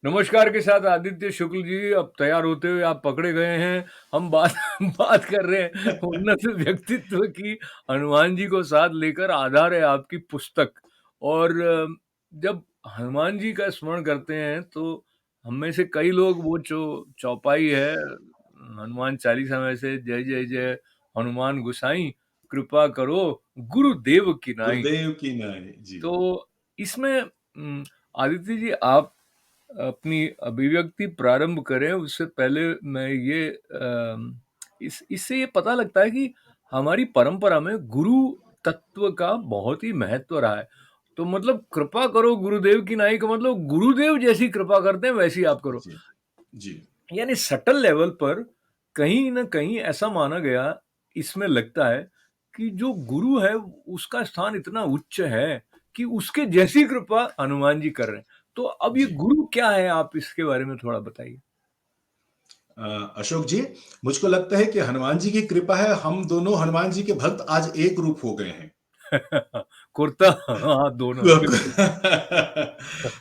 नमस्कार के साथ आदित्य शुक्ल जी, अब तैयार होते हुए आप पकड़े गए हैं। हम बात बात कर रहे हैं उन्नत व्यक्तित्व की। हनुमान जी को साथ लेकर आधार है आपकी पुस्तक। और जब हनुमान जी का स्मरण करते हैं तो हम में से कई लोग वो जो चौपाई है हनुमान चालीसा में से, जय जय जय हनुमान गोसाई, कृपा करो गुरुदेव की नाई। गुरुदेव की नाई जी। तो इसमें आदित्य जी, आप अपनी अभिव्यक्ति प्रारंभ करें उससे पहले मैं ये इससे ये पता लगता है कि हमारी परंपरा में गुरु तत्व का बहुत ही महत्व रहा है। तो मतलब कृपा करो गुरुदेव की नाई का मतलब गुरुदेव जैसी कृपा करते हैं वैसी आप करो। जी, जी। यानी सटल लेवल पर कहीं न कहीं ऐसा माना गया, इसमें लगता है कि जो गुरु है उसका स्थान इतना उच्च है कि उसके जैसी कृपा हनुमान जी कर रहे हैं। तो अब ये जी। गुरु क्या है, आप इसके बारे में थोड़ा बताइए? अशोक जी, मुझको लगता है कि हनुमान जी की कृपा है, हम दोनों हनुमान जी के भक्त आज एक रूप हो गए हैं। कुर्ता हाँ, दोनों बिल्कुल।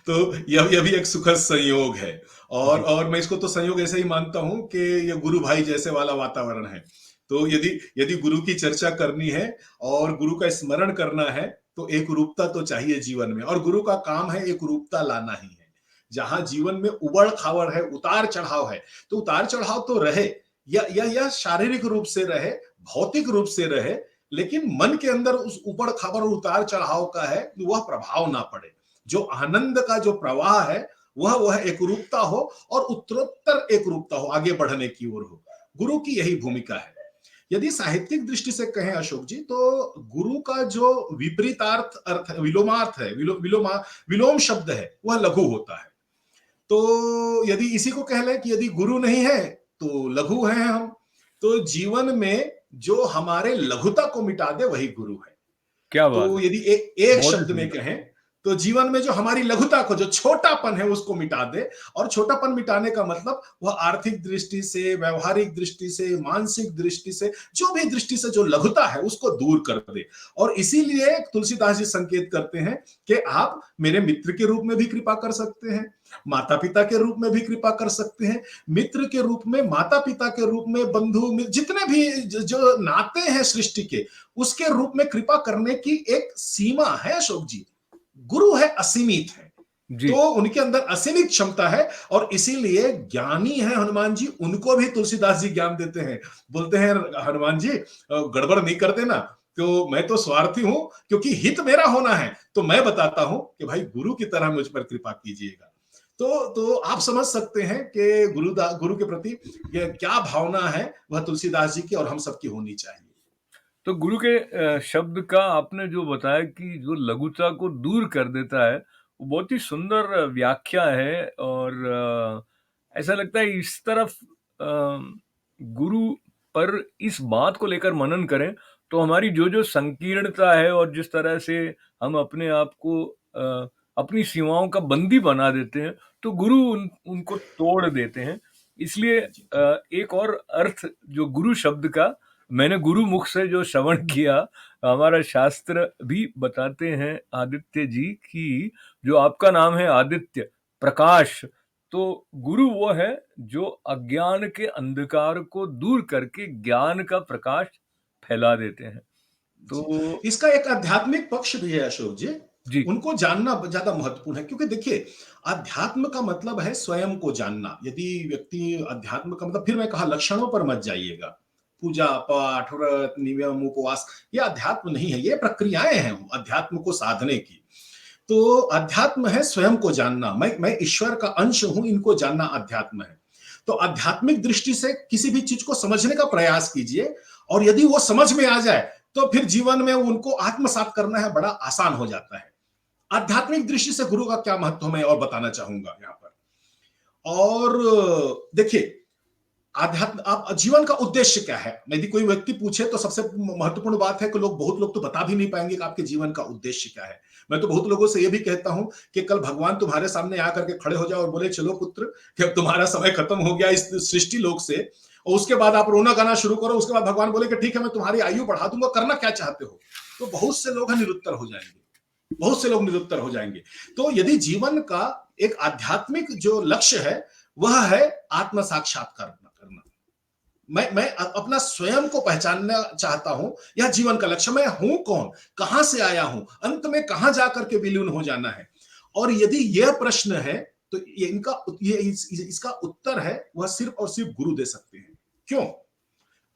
तो यह भी एक सुखद संयोग है। और जी, मैं इसको तो संयोग ऐसे ही मानता हूं कि ये गुरु भाई जैसे वाला वातावरण है। तो यदि यदि गुरु की चर्चा करनी है और गुरु का स्मरण करना है, तो एक रूपता तो चाहिए जीवन में, और गुरु का काम है एक रूपता लाना ही है। जहां जीवन में उबड़ खाबड़ है, उतार चढ़ाव है, तो उतार चढ़ाव तो रहे, या शारीरिक रूप से रहे, भौतिक रूप से रहे, लेकिन मन के अंदर उस ऊपर खबर और उतार चढ़ाव का है वह प्रभाव ना पड़े। जो आनंद का जो प्रवाह है वह एक रूपता हो, और उत्तरोत्तर एक रूपता हो, आगे बढ़ने की ओर हो। गुरु की यही भूमिका है। यदि साहित्यिक दृष्टि से कहें अशोक जी, तो गुरु का जो विपरीतार्थ अर्थ विलोमार्थ है, विलोम शब्द है, वह लघु होता है। तो यदि इसी को कह लें कि यदि गुरु नहीं है तो लघु हैं हम। तो जीवन में जो हमारे लघुता को मिटा दे वही गुरु है। क्या बात तो है! यदि एक बहुत ही शब्द में सुंदर। कहें, तो जीवन में जो हमारी लघुता को, जो छोटापन है उसको मिटा दे। और छोटापन मिटाने का मतलब वह आर्थिक दृष्टि से, व्यवहारिक दृष्टि से, मानसिक दृष्टि से, जो भी दृष्टि से जो लघुता है उसको दूर कर दे। और इसीलिए तुलसीदास जी संकेत करते हैं कि आप मेरे मित्र के रूप में भी कृपा कर सकते हैं, माता पिता के रूप में भी कृपा कर सकते हैं, मित्र के रूप में, माता पिता के रूप में, बंधु जितने भी जो नाते हैं सृष्टि के, उसके रूप में कृपा करने की एक सीमा है अशोक जी। गुरु है, असीमित है। जी। तो उनके अंदर असीमित क्षमता है, और इसीलिए ज्ञानी है हनुमान जी, उनको भी तुलसीदास जी ज्ञान देते हैं। बोलते हैं हनुमान जी, गड़बड़ नहीं करते ना, तो मैं तो स्वार्थी हूं, क्योंकि हित मेरा होना है, तो मैं बताता हूं कि भाई गुरु की तरह मुझ पर कृपा कीजिएगा। तो आप समझ सकते हैं कि गुरु के प्रति ये क्या भावना है, वह तुलसीदास जी की और हम सबकी होनी चाहिए। तो गुरु के शब्द का आपने जो बताया कि जो लघुता को दूर कर देता है, वो बहुत ही सुंदर व्याख्या है। और ऐसा लगता है इस तरफ गुरु पर इस बात को लेकर मनन करें, तो हमारी जो-जो संकीर्णता है और जिस तरह से हम अपने आप को अपनी सीमाओं का बंदी बना देते हैं, तो गुरु उनको तोड़ देते हैं। इसलिए जी। एक और अर्थ जो गुरु शब्द का मैंने गुरु मुख से जो श्रवण किया, हमारा शास्त्र भी बताते हैं आदित्य जी कि जो आपका नाम है आदित्य, प्रकाश, तो गुरु वो है जो अज्ञान के अंधकार को दूर करके ज्ञान का प्रकाश फैला देते हैं। जी। तो इसका एक आध्यात्मिक पक्ष भी है अशोक जी। जी, उनको जानना ज्यादा महत्वपूर्ण है, क्योंकि देखिए, अध्यात्म का मतलब है स्वयं को जानना। यदि व्यक्ति अध्यात्म का मतलब, फिर मैं कहा लक्षणों पर मत जाइएगा। पूजा पाठ, व्रत, नियम, उपवास, ये अध्यात्म नहीं है, ये प्रक्रियाएं हैं अध्यात्म को साधने की। तो अध्यात्म है स्वयं को जानना, मैं ईश्वर का अंश हूं, इनको जानना अध्यात्म है। तो आध्यात्मिक दृष्टि से किसी भी चीज को समझने का प्रयास कीजिए, और यदि वो समझ में आ जाए, तो फिर जीवन में उनको आत्मसात करना है बड़ा आसान हो जाता है। आध्यात्मिक दृष्टि से गुरु का क्या महत्व मैं और बताना चाहूंगा यहां पर। और देखिए, आध्यात्म, आप जीवन का उद्देश्य क्या है, यदि कोई व्यक्ति पूछे, तो सबसे महत्वपूर्ण बात है कि बहुत लोग तो बता भी नहीं पाएंगे कि आपके जीवन का उद्देश्य क्या है। मैं तो बहुत लोगों से यह भी कहता हूं कि कल भगवान तुम्हारे सामने आकर के खड़े हो जाए और बोले, चलो पुत्र, कि अब तुम्हारा समय खत्म हो गया इस सृष्टि लोक से, और उसके बाद आप रोना गाना शुरू करो, उसके बाद भगवान बोले कि ठीक है, मैं तुम्हारी आयु बढ़ा दूंगा, करना क्या चाहते हो, तो बहुत से लोग निरुत्तर हो जाएंगे। बहुत से लोग निरुत्तर हो जाएंगे। तो यदि जीवन का एक आध्यात्मिक जो लक्ष्य है वह है आत्म साक्षात्कार करना, मैं अपना स्वयं को पहचानना चाहता हूं, यह जीवन का लक्ष्य, मैं हूं कौन, कहां से आया हूं, अंत में कहां जाकर के विलीन हो जाना है। और यदि यह प्रश्न है तो इसका उत्तर है वह सिर्फ और सिर्फ गुरु दे सकते हैं। क्यों?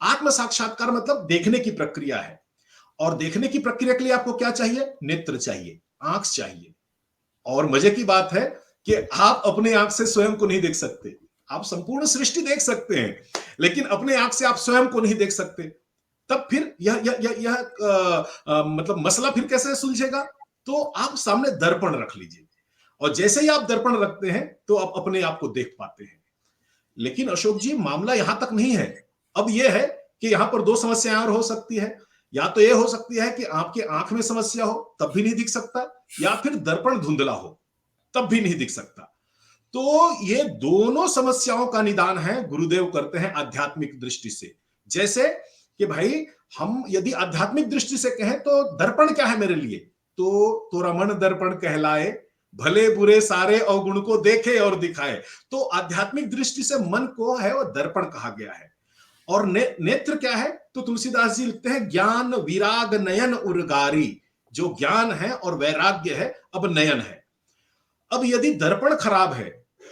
आत्म साक्षात्कार मतलब देखने की प्रक्रिया है, और देखने की प्रक्रिया के लिए आपको क्या चाहिए? नेत्र चाहिए, आंख चाहिए। और मजे की बात है कि आप अपने आंख से स्वयं को नहीं देख सकते। आप संपूर्ण सृष्टि देख सकते हैं, लेकिन अपने आंख से आप स्वयं को नहीं देख सकते। तब फिर मतलब मसला फिर कैसे सुलझेगा? तो आप सामने दर्पण रख लीजिए, और जैसे ही आप दर्पण रखते हैं तो आप अपने आप को देख पाते हैं। लेकिन अशोक जी, मामला यहां तक नहीं है। अब यह है कि यहां पर दो समस्याएं और हो सकती है। या तो यह हो सकती है कि आपकी आंख में समस्या हो, तब भी नहीं दिख सकता, या फिर दर्पण धुंधला हो, तब भी नहीं दिख सकता। तो ये दोनों समस्याओं का निदान है गुरुदेव करते हैं आध्यात्मिक दृष्टि से। जैसे कि भाई, हम यदि आध्यात्मिक दृष्टि से कहें तो दर्पण क्या है मेरे लिए? तो रमन दर्पण कहलाए, भले बुरे सारे अवगुण को देखे और दिखाए। तो आध्यात्मिक दृष्टि से मन को है वो दर्पण कहा गया है। और नेत्र क्या है? तो तुलसीदास जी लिखते हैं, ज्ञान विराग नयन उर्गारी। जो ज्ञान है और वैराग्य है, अब नयन है। अब यदि दर्पण खराब है,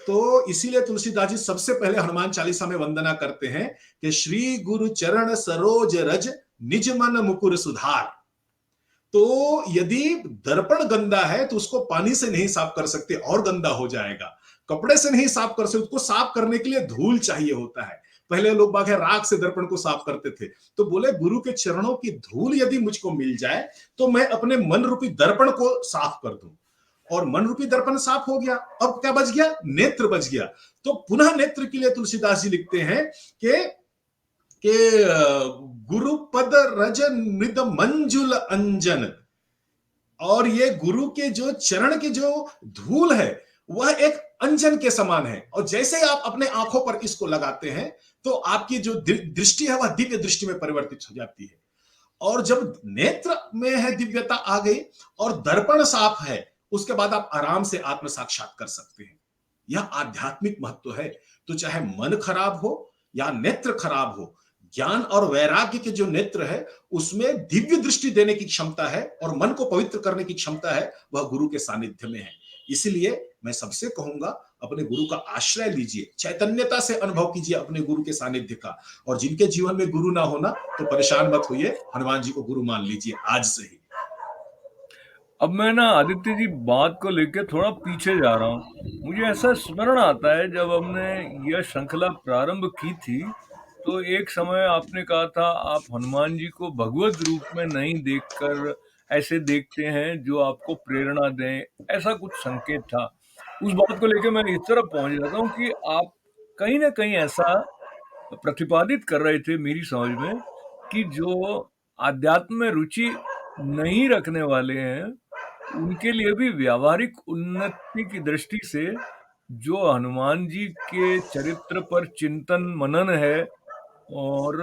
तो इसीलिए तुलसीदास जी सबसे पहले हनुमान चालीसा में वंदना करते हैं कि श्री गुरु चरण सरोज रज निज मन मुकुर सुधार। तो यदि दर्पण गंदा है तो उसको पानी से नहीं साफ कर सकते, और गंदा हो जाएगा। कपड़े से नहीं साफ कर सकते, उसको साफ करने के लिए धूल चाहिए होता है। पहले लोग बाग राख से दर्पण को साफ करते थे। तो बोले, गुरु के चरणों की धूल यदि मुझको मिल जाए तो मैं अपने मन रूपी दर्पण को साफ कर दूं। और मन रूपी दर्पण साफ हो गया, अब क्या बच गया? नेत्र बच गया। तो पुनः नेत्र के लिए तुलसीदास जी लिखते हैं कि गुरु पद रज मृद मंजुल अंजन। और ये गुरु के जो चरण की जो धूल है वह एक अंजन के समान है, और जैसे ही आप अपने आंखों पर इसको लगाते हैं तो आपकी जो दृष्टि है वह दिव्य दृष्टि में परिवर्तित हो जाती है। और जब नेत्र में है दिव्यता आ गई और दर्पण साफ है, उसके बाद आप आराम से आत्म साक्षात कर सकते हैं। यह आध्यात्मिक महत्व है। तो चाहे मन खराब हो या नेत्र खराब हो, ज्ञान और वैराग्य के जो नेत्र है उसमें दिव्य दृष्टि देने की क्षमता है, और मन को पवित्र करने की क्षमता है, वह गुरु के सानिध्य में है। इसलिए मैं सबसे कहूंगा, अपने गुरु का आश्रय लीजिए, चैतन्यता से अनुभव कीजिए अपने गुरु के सानिध्य का। और जिनके जीवन में गुरु ना होना तो परेशान मत होइए, हनुमान जी को गुरु मान लीजिए आज से ही। अब मैं ना आदित्य जी बात को लेकर थोड़ा पीछे जा रहा हूँ। मुझे ऐसा स्मरण आता है, जब हमने यह श्रृंखला प्रारंभ की थी तो एक समय आपने कहा था आप हनुमान जी को भगवत रूप में नहीं देखकर ऐसे देखते हैं जो आपको प्रेरणा दें, ऐसा कुछ संकेत था। उस बात को लेकर मैं इस तरफ पहुंच जाता हूँ कि आप कहीं ना कहीं ऐसा प्रतिपादित कर रहे थे मेरी समझ में, कि जो आध्यात्म में रुचि नहीं रखने वाले हैं उनके लिए भी व्यावहारिक उन्नति की दृष्टि से जो हनुमान जी के चरित्र पर चिंतन मनन है और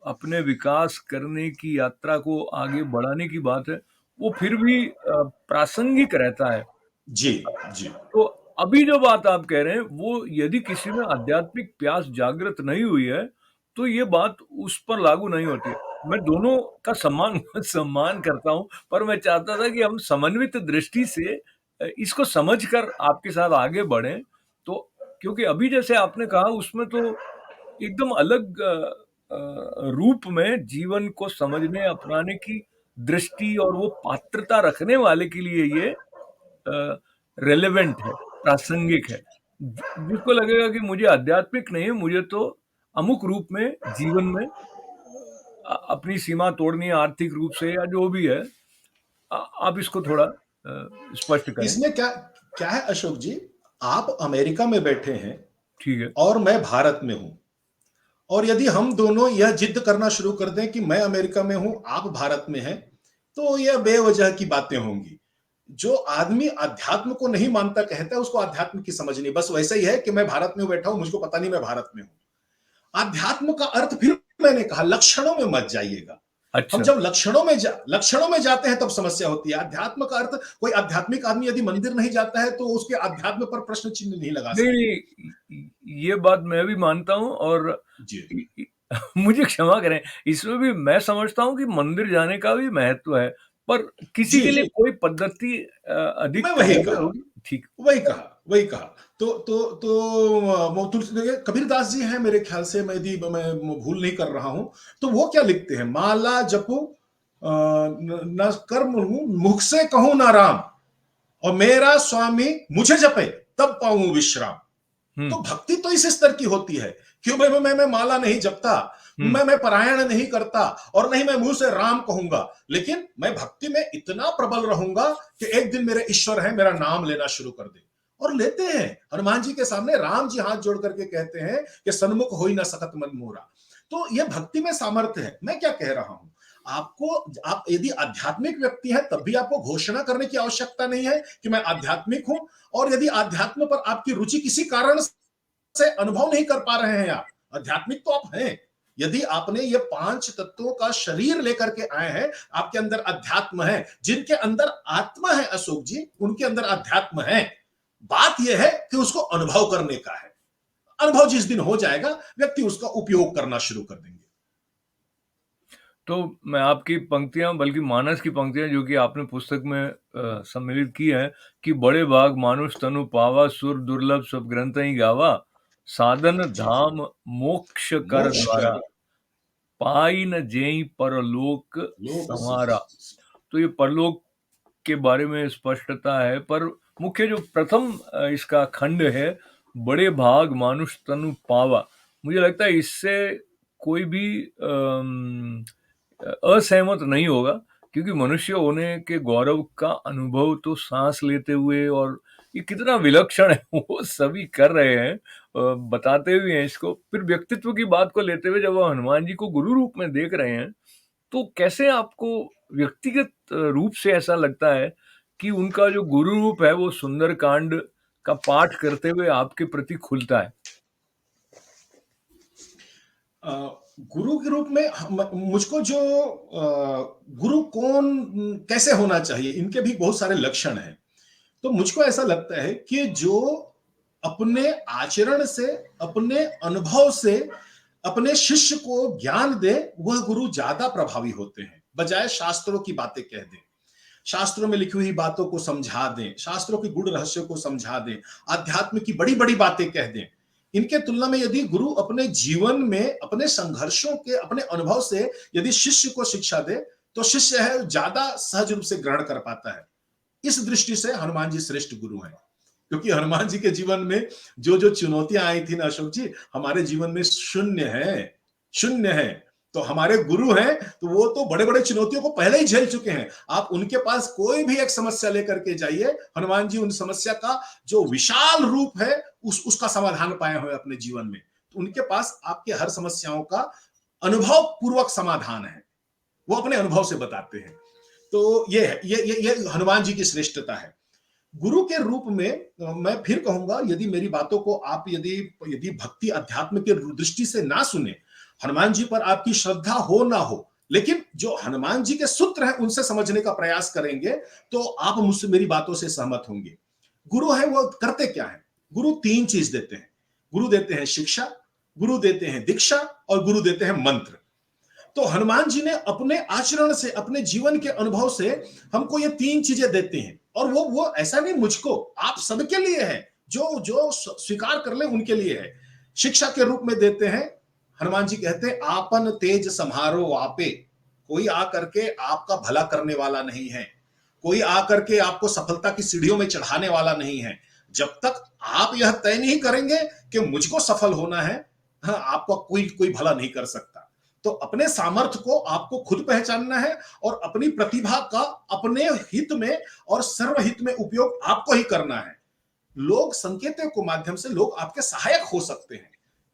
अपने विकास करने की यात्रा को आगे बढ़ाने की बात है, वो फिर भी प्रासंगिक रहता है। जी जी। तो अभी जो बात आप कह रहे हैं वो यदि किसी में आध्यात्मिक प्यास जागृत नहीं हुई है तो ये बात उस पर लागू नहीं होती है। मैं दोनों का सम्मान सम्मान करता हूं, पर मैं चाहता था कि हम समन्वित दृष्टि से इसको समझकर आपके साथ आगे बढ़ें। तो क्योंकि अभी जैसे आपने कहा उसमें तो एकदम अलग रूप में जीवन को समझने अपनाने की दृष्टि और वो पात्रता रखने वाले के लिए ये रेलेवेंट है, प्रासंगिक है। जिसको लगेगा कि मुझे आध्यात्मिक नहीं, मुझे तो अमुक रूप में जीवन में अपनी सीमा तोड़नी है आर्थिक रूप से या जो भी है, आप इसको थोड़ा स्पष्ट करें। इसमें क्या क्या है अशोक जी, आप अमेरिका में बैठे हैं ठीक है। और मैं भारत में हूं, और यदि हम दोनों यह जिद करना शुरू कर दें कि मैं अमेरिका में हूं, आप भारत में हैं, तो यह बेवजह की बातें होंगी। जो आदमी अध्यात्म को नहीं मानता कहता है उसको अध्यात्म की समझ नहीं। बस वैसे ही है कि मैं भारत में बैठा हूं, मुझको पता नहीं मैं भारत में हूं। अध्यात्म का अर्थ फिर मैंने कहा लक्षणों में मत जाइएगा। हम अच्छा। जब लक्षणों में जाते हैं तब समस्या होती है। अध्यात्म का अर्थ, कोई आध्यात्मिक आदमी यदि मंदिर नहीं जाता है तो उसके अध्यात्म पर प्रश्न चिन्ह नहीं लगा नहीं, सकते। नहीं, ये बात मैं भी मानता हूँ और जी। इ इ मुझे क्षमा करें, इसमें भी मैं समझता हूँ कि मंदिर जाने का भी महत्व है, पर किसी जी, के लिए जी। कोई पद्धति मैं अधिक वही कारगर कहा। होगी। ठीक। वही कहा, वही कहा। वो तुलसी देखिए, कबीरदास जी हैं मेरे ख्याल से, मैं भूल नहीं कर रहा हूं, तो वो क्या लिखते हैं, माला जपो न कर्म हूं, मुख से कहूं ना राम, और मेरा स्वामी मुझे जपे तब पाऊं विश्राम। हुँ, तो भक्ति तो इस स्तर की होती है। क्यों मैं माला नहीं जपता, हुँ, मैं पारायण नहीं करता, और नहीं मैं मुंह से राम कहूंगा, लेकिन मैं भक्ति में इतना प्रबल रहूंगा कि एक दिन मेरे ईश्वर है मेरा नाम लेना शुरू कर दे। और लेते हैं। हनुमान जी के सामने राम जी हाथ जोड़ करके कहते हैं कि सन्मुख हो ही ना सकत मन मोरा। तो यह भक्ति में सामर्थ्य है। मैं क्या कह रहा हूं, आपको, आप यदि आध्यात्मिक व्यक्ति हैं तब भी आपको घोषणा करने की आवश्यकता नहीं है कि मैं आध्यात्मिक हूं। और यदि आध्यात्म पर आपकी रुचि किसी कारण से अनुभव नहीं कर पा रहे हैं, आप आध्यात्मिक तो आप हैं। यदि आपने ये 5 तत्वों का शरीर लेकर के आए हैं, आपके अंदर अध्यात्म है। जिनके अंदर आत्मा है अशोक जी, उनके अंदर अध्यात्म है। बात यह है कि उसको अनुभव करने का है। अनुभव जिस दिन हो जाएगा, व्यक्ति उसका उपयोग करना शुरू कर देंगे। तो मैं आपकी पंक्तियाँ बल्कि मानस की पंक्तियाँ जो कि आपने पुस्तक में सम्मिलित की हैं कि बड़े भाग मानुष तनु पावा, सुर दुर्लभ सब ग्रंथहि गावा, साधन जी, जी। धाम मोक्ष कर मोक्ष द्वारा, कर पाई न जेई परलोक लोक संवारा। तो ये परलोक के बारे में स्पष्टता है, पर मुख्य जो प्रथम इसका खंड है, बड़े भाग मानुष तनु पावा, मुझे लगता है इससे कोई भी असहमत नहीं होगा, क्योंकि मनुष्य होने के गौरव का अनुभव तो सांस लेते हुए और ये कितना विलक्षण है वो सभी कर रहे हैं, बताते हुए हैं इसको। फिर व्यक्तित्व की बात को लेते हुए जब वो हनुमान जी को गुरु रूप में देख रहे हैं, तो कैसे आपको व्यक्तिगत रूप से ऐसा लगता है कि उनका जो गुरु रूप है वो सुंदरकांड का पाठ करते हुए आपके प्रति खुलता है? अ, गुरु के रूप में मुझको जो गुरु कौन, कैसे होना चाहिए, इनके भी बहुत सारे लक्षण हैं। तो मुझको ऐसा लगता है कि जो अपने आचरण से, अपने अनुभव से अपने शिष्य को ज्ञान दे, वह गुरु ज्यादा प्रभावी होते हैं, बजाय शास्त्रों की बातें कह दें। शास्त्रों में लिखी हुई बातों को समझा दें, शास्त्रों की गुड़ रहस्य को समझा दें, आध्यात्म की बड़ी बड़ी बातें कह दें। इनके तुलना में यदि गुरु अपने जीवन में, अपने संघर्षों के, अपने अनुभव से यदि शिष्य को शिक्षा दे, तो शिष्य है ज्यादा सहज रूप से ग्रहण कर पाता है। इस दृष्टि से हनुमान जी श्रेष्ठ गुरु हैं। क्योंकि हनुमान जी के जीवन में जो जो चुनौतियां आई थी ना अशोक जी, हमारे जीवन में शून्य है, शून्य है। तो हमारे गुरु हैं, तो वो तो बड़े बड़े चुनौतियों को पहले ही झेल चुके हैं। आप उनके पास कोई भी एक समस्या लेकर के जाइए, हनुमान जी उन समस्या का जो विशाल रूप है, उसका समाधान पाए हुए अपने जीवन में। तो उनके पास आपके हर समस्याओं का अनुभव पूर्वक समाधान है। वो अपने अनुभव से बताते हैं। तो ये है, ये हनुमान जी की श्रेष्ठता है। गुरु के रूप में मैं फिर कहूंगा, यदि मेरी बातों को आप यदि यदि भक्ति अध्यात्म के दृष्टि से ना सुने, हनुमान जी पर आपकी श्रद्धा हो ना हो, लेकिन जो हनुमान जी के सूत्र हैं उनसे समझने का प्रयास करेंगे, तो आप मुझसे मेरी बातों से सहमत होंगे। गुरु है वो करते क्या है? गुरु 3 चीज देते हैं। गुरु देते हैं शिक्षा, गुरु देते हैं दीक्षा, और गुरु देते हैं मंत्र। तो हनुमान जी ने अपने आचरण से, अपने जीवन के अनुभव से हमको ये 3 चीजें देते हैं। और वो ऐसा नहीं मुझको, आप सबके लिए है। जो जो स्वीकार कर ले उनके लिए है। शिक्षा के रूप में देते हैं। हनुमान जी कहते हैं, आपन तेज संहारो आपे। कोई आकर के आपका भला करने वाला नहीं है। कोई आकर के आपको सफलता की सीढ़ियों में चढ़ाने वाला नहीं है। जब तक आप यह तय नहीं करेंगे कि मुझको सफल होना है, हाँ, आपका कोई कोई भला नहीं कर सकता। तो अपने सामर्थ्य को आपको खुद पहचानना है, और अपनी प्रतिभा का अपने हित में और सर्वहित में उपयोग आपको ही करना है। लोग संकेतों के माध्यम से लोग आपके सहायक हो सकते हैं,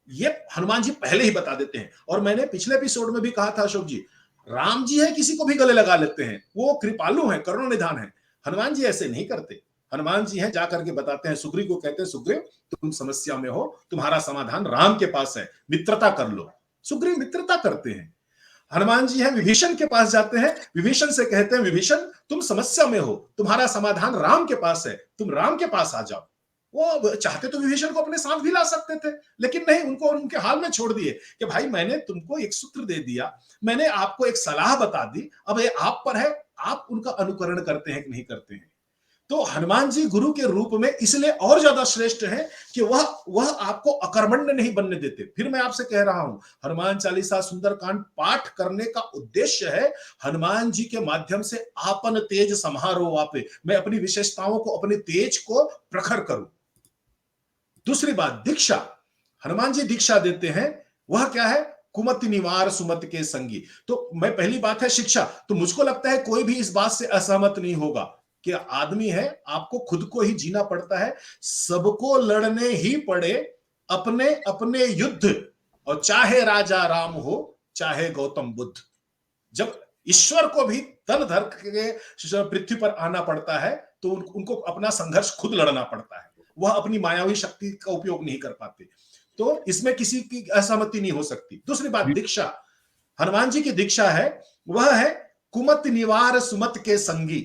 ये हनुमान जी पहले ही बता देते हैं। और मैंने पिछले एपिसोड में भी कहा था अशोक जी, राम जी है किसी को भी गले लगा लेते हैं, वो कृपालु हैं, करुणा निधान है। हनुमान जी ऐसे नहीं करते। हनुमान जी हैं जाकर के बताते हैं, सुग्रीव को कहते हैं, सुग्रीव तुम समस्या में हो, तुम्हारा समाधान राम के पास है, मित्रता कर लो। सुग्रीव मित्रता करते हैं। हनुमान जी हैं, विभीषण के पास जाते हैं, विभीषण से कहते हैं, विभीषण तुम समस्या में हो, तुम्हारा समाधान राम के पास है, तुम राम के पास आ जाओ। वो चाहते तो विभीषण को अपने साथ भी ला सकते थे, लेकिन नहीं, उनको उनके हाल में छोड़ दिए कि भाई मैंने तुमको एक सूत्र दे दिया, मैंने आपको एक सलाह बता दी, अब ये आप पर है, आप उनका अनुकरण करते हैं कि नहीं करते हैं। तो हनुमान जी गुरु के रूप में इसलिए और ज्यादा श्रेष्ठ हैं कि वह आपको अकर्मण्य नहीं बनने देते। फिर मैं आपसे कह रहा हूं, हनुमान चालीसा सुंदरकांड पाठ करने का उद्देश्य है हनुमान जी के माध्यम से आपन तेज समारो वापे, मैं अपनी विशेषताओं को, अपने तेज को प्रखर करूं। दूसरी बात, दीक्षा, हनुमान जी दीक्षा देते हैं, वह क्या है, कुमति निवार सुमत के संगी। तो मैं, पहली बात है शिक्षा, तो मुझको लगता है कोई भी इस बात से असहमत नहीं होगा कि आदमी है, आपको खुद को ही जीना पड़ता है, सबको लड़ने ही पड़े अपने अपने युद्ध, और चाहे राजा राम हो चाहे गौतम बुद्ध। जब ईश्वर को भी तन धर के पृथ्वी पर आना पड़ता है तो उनको अपना संघर्ष खुद लड़ना पड़ता है, वह अपनी मायावी शक्ति का उपयोग नहीं कर पाते। तो इसमें किसी की असहमति नहीं हो सकती। दूसरी बात, दीक्षा, हनुमान जी की दीक्षा है, वह है कुमत निवार सुमत के संगी,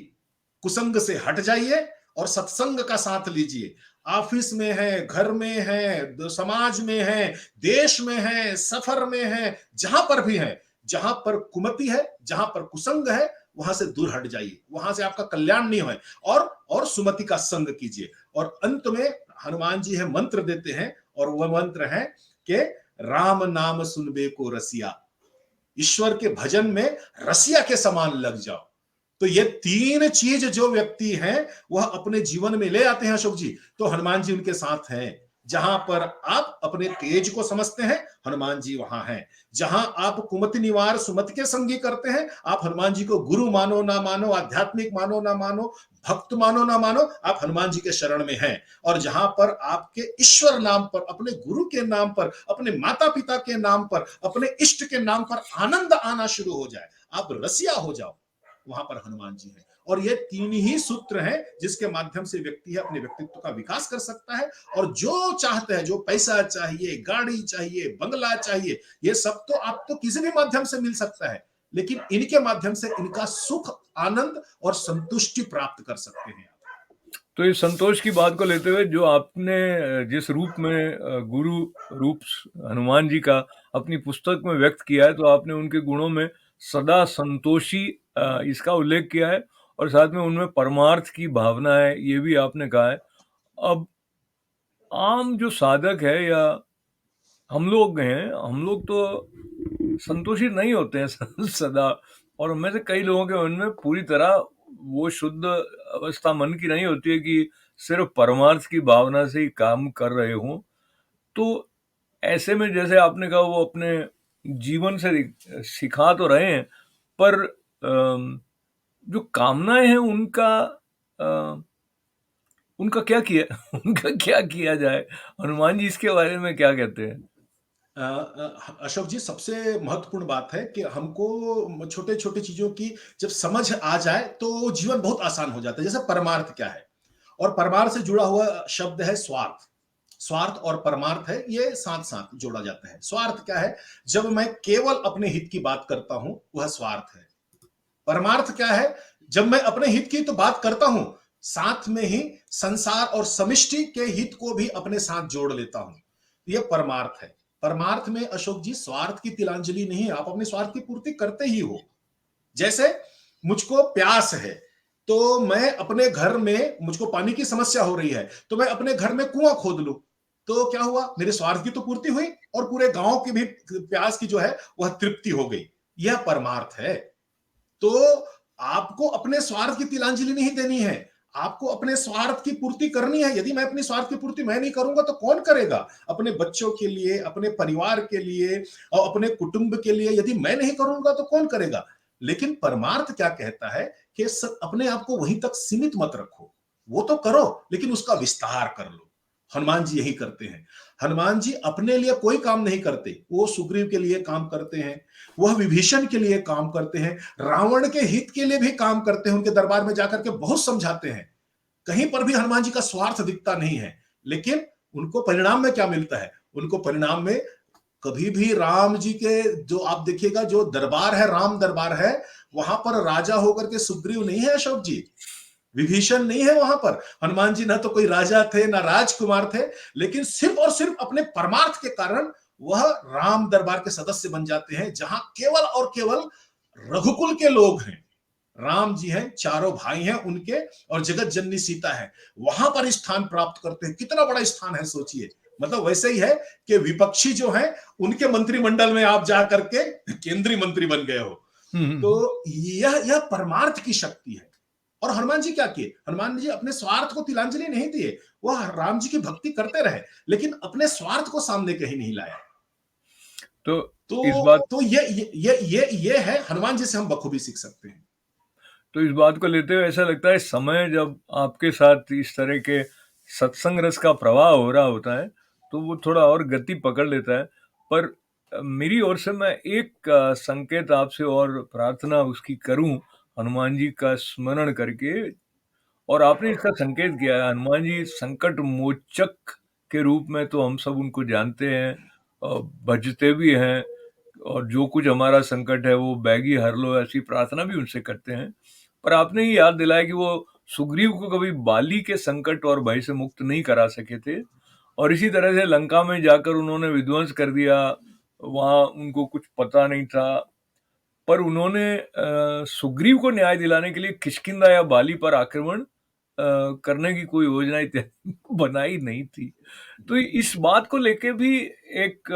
कुसंग से हट जाइए और सत्संग का साथ लीजिए। ऑफिस में है, घर में है, समाज में है, देश में है, सफर में है, जहां पर भी है, जहां पर कुमति है, जहां पर कुसंग है, वहां से दूर हट जाइए, वहां से आपका कल्याण नहीं हो, और सुमति का संग कीजिए। और अंत में हनुमान जी है मंत्र देते हैं, और वह मंत्र है कि राम नाम सुनबे को रसिया, ईश्वर के भजन में रसिया के समान लग जाओ। तो ये तीन चीज जो व्यक्ति हैं वह अपने जीवन में ले आते हैं अशोक जी, तो हनुमान जी उनके साथ हैं। जहां पर आप अपने तेज को समझते हैं, हनुमान जी वहां हैं। जहां आप कुमति निवार सुमति के संगी करते हैं, आप हनुमान जी को गुरु मानो ना मानो, आध्यात्मिक मानो ना मानो, भक्त मानो ना मानो, आप हनुमान जी के शरण में हैं। और जहां पर आपके ईश्वर नाम पर, अपने गुरु के नाम पर, अपने माता पिता के नाम पर, अपने इष्ट के नाम पर आनंद आना शुरू हो जाए, आप रसिया हो जाओ, वहां पर हनुमान जी हैं। और ये तीन ही सूत्र हैं जिसके माध्यम से व्यक्ति है अपने व्यक्तित्व का विकास कर सकता है। और जो चाहते हैं, जो पैसा चाहिए, गाड़ी चाहिए, बंगला चाहिए, ये सब तो आपको किसी भी माध्यम से मिल सकता है, लेकिन इनके माध्यम से इनका सुख, आनंद और संतुष्टि प्राप्त कर सकते हैं। तो इस संतोष की बात को लेते हुए जो आपने जिस रूप में गुरु रूप हनुमान जी का अपनी पुस्तक में व्यक्त किया है, तो आपने उनके गुणों में सदा संतोषी इसका उल्लेख किया है, और साथ में उनमें परमार्थ की भावना है, ये भी आपने कहा है। अब आम जो साधक है या हम लोग हैं, हम लोग तो संतोषी नहीं होते हैं सदा, और उनमें से कई लोगों के मन में पूरी तरह वो शुद्ध अवस्था मन की नहीं होती है कि सिर्फ परमार्थ की भावना से ही काम कर रहे हों। तो ऐसे में जैसे आपने कहा, वो अपने जीवन से सिखा तो रहे हैं, पर जो कामनाएं हैं अ, उनका क्या किया उनका क्या किया जाए? हनुमान जी इसके बारे में क्या कहते हैं? अशोक जी, सबसे महत्वपूर्ण बात है कि हमको छोटे छोटे चीजों की जब समझ आ जाए तो जीवन बहुत आसान हो जाता है। जैसे परमार्थ क्या है, और परमार्थ से जुड़ा हुआ शब्द है स्वार्थ। स्वार्थ और परमार्थ है, ये साथ साथ जोड़ा जाता है। स्वार्थ क्या है, जब मैं केवल अपने हित की बात करता हूं, वह स्वार्थ है। परमार्थ क्या है, जब मैं अपने हित की तो बात करता हूं, साथ में ही संसार और समिष्टि के हित को भी अपने साथ जोड़ लेता हूं, यह परमार्थ है। परमार्थ में अशोक जी स्वार्थ की तिलांजलि नहीं है, आप अपने स्वार्थ की पूर्ति करते ही हो। जैसे मुझको प्यास है, तो मैं अपने घर में, मुझको पानी की समस्या हो रही है, तो मैं अपने घर में कुआं खोद लूं, तो क्या हुआ, मेरे स्वार्थ की तो पूर्ति हुई और पूरे गांव की भी प्यास की जो है वह तृप्ति हो गई। यह परमार्थ है। तो आपको अपने स्वार्थ की तिलांजलि नहीं देनी है, आपको अपने स्वार्थ की पूर्ति करनी है। यदि मैं अपनी स्वार्थ की पूर्ति मैं नहीं करूंगा तो कौन करेगा? अपने बच्चों के लिए, अपने परिवार के लिए और अपने कुटुंब के लिए यदि मैं नहीं करूंगा तो कौन करेगा? लेकिन परमार्थ क्या कहता है कि अपने आप को वहीं तक सीमित मत रखो, वो तो करो लेकिन उसका विस्तार कर लो। हनुमान जी यही करते हैं। हनुमान जी अपने लिए कोई काम नहीं करते, वो सुग्रीव के लिए काम करते हैं, वह विभीषण के लिए काम करते हैं, रावण के हित के लिए भी काम करते हैं, उनके दरबार में जाकर के बहुत समझाते हैं। कहीं पर भी हनुमान जी का स्वार्थ दिखता नहीं है, लेकिन उनको परिणाम में क्या मिलता है? उनको परिणाम में कभी भी राम जी के जो आप देखिएगा जो दरबार है, राम दरबार है, वहां पर राजा होकर के सुग्रीव नहीं है अशोक जी, विभीषण नहीं है वहां पर। हनुमान जी ना तो कोई राजा थे ना राजकुमार थे, लेकिन सिर्फ और सिर्फ अपने परमार्थ के कारण वह राम दरबार के सदस्य बन जाते हैं, जहां केवल और केवल रघुकुल के लोग हैं। राम जी हैं, चारों भाई हैं उनके, और जगत जननी सीता है, वहां पर स्थान प्राप्त करते हैं। कितना बड़ा स्थान है सोचिए। मतलब वैसे ही है कि विपक्षी जो है उनके मंत्रिमंडल में आप जा करके केंद्रीय मंत्री बन गए हो। हम्म, तो यह परमार्थ की शक्ति है। और हनुमान जी क्या किए? हनुमान जी अपने स्वार्थ को तिलांजलि नहीं दिए, वह राम जी की भक्ति करते रहे, लेकिन अपने स्वार्थ को सामने कहीं नहीं लाया। तो इस बात तो ये है हनुमान जी से हम बखूबी सीख सकते हैं। तो इस बात को लेते हुए ऐसा लगता है, समय जब आपके साथ इस तरह के सत्संग रस का प्रवाह हो रहा होता है तो वो थोड़ा और गति पकड़ लेता है। पर मेरी ओर से मैं एक संकेत आपसे और प्रार्थना उसकी करूं, हनुमान जी का स्मरण करके। और आपने इसका संकेत किया है, हनुमान जी संकट मोचक के रूप में तो हम सब उनको जानते हैं और भजते भी हैं, और जो कुछ हमारा संकट है वो बैगी हर लो, ऐसी प्रार्थना भी उनसे करते हैं। पर आपने ये याद दिलाया कि वो सुग्रीव को कभी बाली के संकट और भय से मुक्त नहीं करा सके थे, और इसी तरह से लंका में जाकर उन्होंने विध्वंस कर दिया, वहां उनको कुछ पता नहीं था। पर उन्होंने सुग्रीव को न्याय दिलाने के लिए किष्किंधा या बाली पर आक्रमण करने की कोई योजना बनाई नहीं थी। तो इस बात को लेके भी एक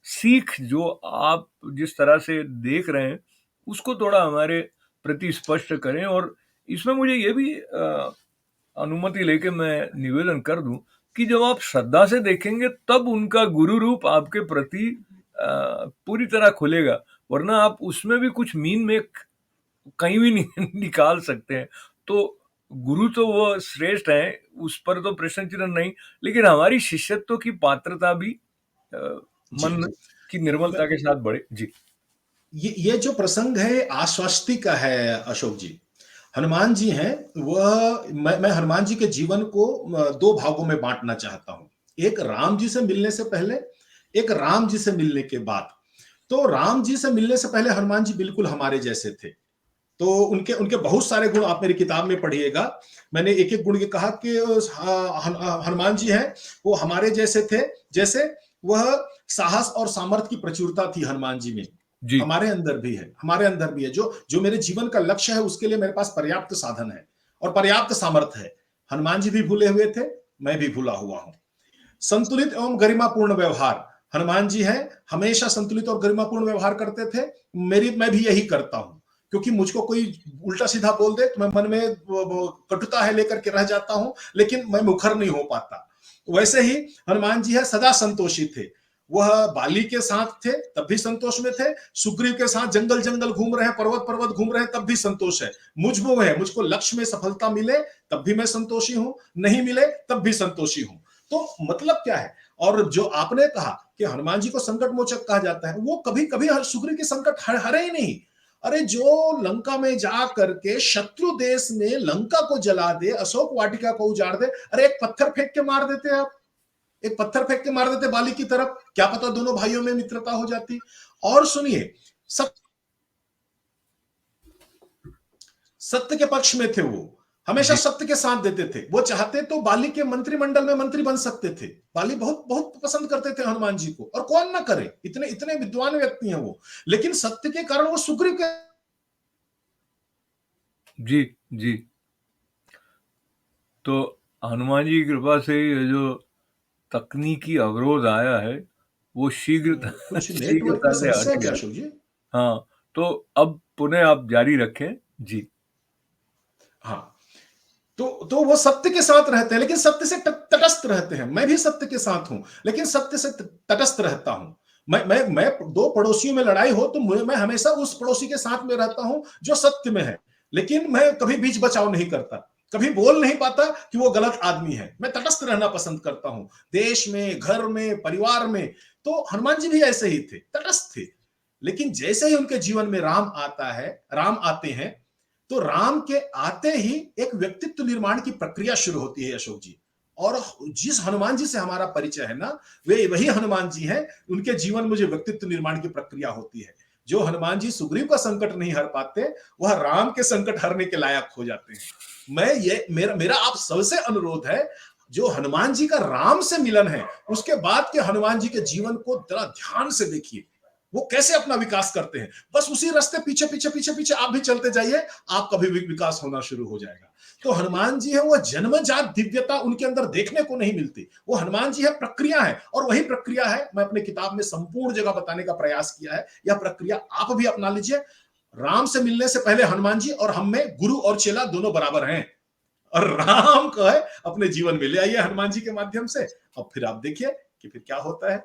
सीख जो आप जिस तरह से देख रहे हैं उसको थोड़ा हमारे प्रति स्पष्ट करें। और इसमें मुझे ये भी अनुमति लेके मैं निवेदन कर दूं कि जब आप श्रद्धा से देखेंगे तब उनका गुरु रूप आपके प्रति पूरी तरह खुलेगा, वरना आप उसमें भी कुछ मीन में कहीं भी नहीं निकाल सकते हैं। तो गुरु तो वो श्रेष्ठ है, उस पर तो प्रश्न चिन्ह नहीं, लेकिन हमारी शिष्यत्व की पात्रता भी अ, जी मन की निर्मलता के साथ बढ़े। जी। ये जो प्रसंग है आश्वस्ति का है अशोक जी। हनुमान जी हैं, वह मैं हनुमान जी के जीवन को दो भागों में बांटना चाहता हूं। एक राम जी से मिलने से पहले, एक राम जी से मिलने के बाद। तो राम जी से मिलने से पहले हनुमान जी बिल्कुल हमारे जैसे थे। तो उनके उनके बहुत सारे गुण आप मेरी किताब में पढ़िएगा। मैंने एक एक गुण के कहा कि हनुमान जी हैं, वो हमारे जैसे थे। जैसे वह साहस और सामर्थ्य की प्रचुरता थी हनुमान जी में। जी। हमारे अंदर भी है, हमारे अंदर भी है। जो जो मेरे जीवन का लक्ष्य है उसके लिए मेरे पास पर्याप्त साधन है और पर्याप्त सामर्थ्य है। हनुमान जी भी भूले हुए थे, मैं भी भूला हुआ हूं। संतुलित एवं गरिमापूर्ण व्यवहार, हनुमान जी हैं, हमेशा संतुलित और गरिमापूर्ण व्यवहार करते थे। मैं भी यही करता हूं, क्योंकि मुझको कोई उल्टा सीधा बोल दे तो मैं मन में कटुता है लेकर के रह जाता हूं, लेकिन मैं मुखर नहीं हो पाता। वैसे ही हनुमान जी है, सदा संतोषी थे। वह बाली के साथ थे तब भी संतोष में थे, सुग्रीव के साथ जंगल जंगल घूम रहे हैं, पर्वत पर्वत घूम रहे हैं, तब भी संतोष है। मुझ में है, मुझको लक्ष्य में सफलता मिले तब भी मैं संतोषी हूं, नहीं मिले तब भी संतोषी हूं। तो मतलब क्या है? और जो आपने कहा कि हनुमान जी को संकट मोचक कहा जाता है, वो कभी कभी सुग्रीव के संकट हरे ही नहीं। अरे जो लंका में जा करके शत्रु देश में लंका को जला दे, अशोक वाटिका को उजाड़ दे, अरे एक पत्थर फेंक के मार देते आप, एक पत्थर फेंक के मार देते बाली की तरफ, क्या पता दोनों भाइयों में मित्रता हो जाती। और सुनिए, सब सत्य के पक्ष में थे, वो हमेशा जी। सत्य के साथ देते थे। वो चाहते तो बाली के मंत्रिमंडल में मंत्री बन सकते थे। बाली बहुत बहुत पसंद करते थे हनुमान जी को, और कौन ना करे, इतने इतने विद्वान व्यक्ति हैं वो। लेकिन सत्य के कारण वो सुग्रीव के। जी। जी। तो हनुमान जी की कृपा से ये जो तकनीकी अवरोध आया है वो कुछ नेटवर्क में शीघ्रता से समस्या हट है क्या गया। अशोक जी? हाँ, तो अब पुनः आप जारी रखें। जी। हाँ, तो वो सत्य के साथ रहते हैं, लेकिन सत्य से तटस्थ रहते हैं। मैं भी सत्य के साथ हूं, लेकिन सत्य से तटस्थ रहता हूं। मैं दो पड़ोसियों में लड़ाई हो तो मैं हमेशा उस पड़ोसी के साथ में रहता हूं जो सत्य में है, लेकिन मैं कभी बीच बचाव नहीं करता, कभी बोल नहीं पाता कि वो गलत आदमी है। मैं तटस्थ रहना पसंद करता हूं, देश में, घर में, परिवार में। तो हनुमान जी भी ऐसे ही थे, तटस्थ थे। लेकिन जैसे ही उनके जीवन में राम आते हैं, तो राम के आते ही एक व्यक्तित्व निर्माण की प्रक्रिया शुरू होती है अशोक जी। और जिस हनुमान जी से हमारा परिचय है ना, वे वही हनुमान जी हैं, उनके जीवन में जो व्यक्तित्व निर्माण की प्रक्रिया होती है। जो हनुमान जी सुग्रीव का संकट नहीं हर पाते, वह राम के संकट हरने के लायक हो जाते हैं। मैं ये मेरा मेरा आप सबसे अनुरोध है, जो हनुमान जी का राम से मिलन है, उसके बाद के हनुमान जी के जीवन को जरा ध्यान से देखिए। वो कैसे अपना विकास करते हैं। बस उसी रास्ते पीछे पीछे पीछे पीछे आप भी चलते जाइए, आपका भी विकास होना शुरू हो जाएगा। तो हनुमान जी है, वो जन्मजात दिव्यता उनके अंदर देखने को नहीं मिलती। वो हनुमान जी है, प्रक्रिया है, और वही प्रक्रिया है, मैं अपने किताब में संपूर्ण जगह बताने का प्रयास किया है। यह प्रक्रिया आप भी अपना लीजिए। राम से मिलने से पहले हनुमान जी और हम में गुरु और चेला दोनों बराबर हैं, और राम को है अपने जीवन में ले आइए हनुमान जी के माध्यम से, और फिर आप देखिए कि फिर क्या होता है।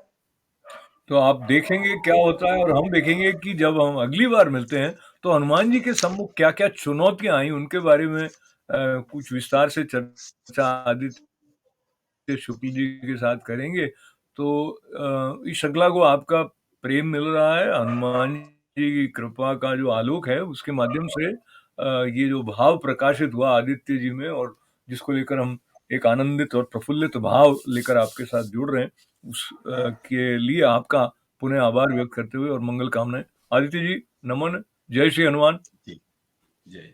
तो आप देखेंगे क्या होता है, और हम देखेंगे कि जब हम अगली बार मिलते हैं तो हनुमान जी के सम्मुख क्या-क्या चुनौतियाँ आई उनके बारे में कुछ विस्तार से चर्चा आदित्य शुक्ल जी के साथ करेंगे। तो इस श्रृंखला को आपका प्रेम मिल रहा है, हनुमान जी की कृपा का जो आलोक है उसके माध्यम से ये जो भाव प्रकाशित हुआ आदित्य जी में, और जिसको लेकर हम एक आनंदित और प्रफुल्लित भाव लेकर आपके साथ जुड़ रहे हैं, उस के लिए आपका पुनः आभार व्यक्त करते हुए और मंगल कामनाएँ। आदित्य जी नमन, जय श्री हनुमान। जी, जय